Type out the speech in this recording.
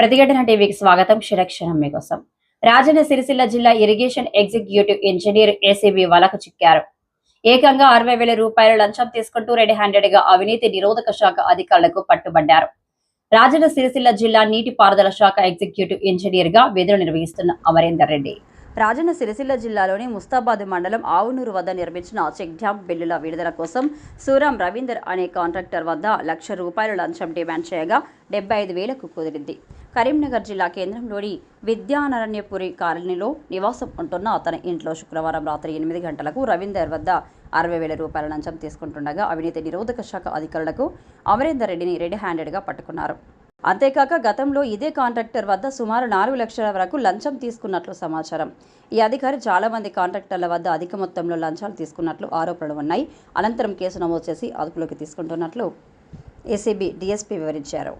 ప్రతిఘటన టీవీకి స్వాగతం. క్షణక్షణం మీకోసం. రాజన్న సిరిసిల్ల జిల్లా ఇరిగేషన్ ఎగ్జిక్యూటివ్ ఇంజనీర్ ఏసీబీ వలకు చిక్కారు. ఏకంగా 60,000 రూపాయల లంచం తీసుకుంటూ రెడ్ హ్యాండెడ్ గా అవినీతి నిరోధక శాఖ అధికారులకు పట్టుబడ్డారు. రాజన్న సిరిసిల్ల జిల్లా నీటిపారుదల శాఖ ఎగ్జిక్యూటివ్ ఇంజనీర్ గా విధులు నిర్వహిస్తున్న అమరేందర్ రెడ్డి రాజన్న సిరిసిల్ల జిల్లాలోని ముస్తాబాద్ మండలం ఆవునూరు వద్ద నిర్మించిన చెక్ డ్యాం బిల్లుల విడుదల కోసం సూరాం రవీందర్ అనే కాంట్రాక్టర్ వద్ద ₹1,00,000 లంచం డిమాండ్ చేయగా 75,000కు కుదిరింది. కరీంనగర్ జిల్లా కేంద్రంలోని విద్యానారాయణపురి కాలనీలో నివాసం ఉంటున్న అతని ఇంట్లో శుక్రవారం రాత్రి 8 గంటలకు రవీందర్ వద్ద ₹60,000 లంచం తీసుకుంటుండగా అవినీతి నిరోధక శాఖ అధికారులకు అమరేందర్ రెడ్డిని రెడ్ హ్యాండెడ్గా పట్టుకున్నారు. అంతేకాక గతంలో ఇదే కాంట్రాక్టర్ వద్ద సుమారు 4 లక్షల వరకు లంచం తీసుకున్నట్లు సమాచారం. ఈ అధికారి చాలా మంది కాంట్రాక్టర్ల వద్ద అధిక మొత్తంలో లంచాలు తీసుకున్నట్లు ఆరోపణలు ఉన్నాయి. అనంతరం కేసు నమోదు చేసి అదుపులోకి తీసుకుంటున్నట్లు ఏసీబీ డీఎస్పీ వివరించారు.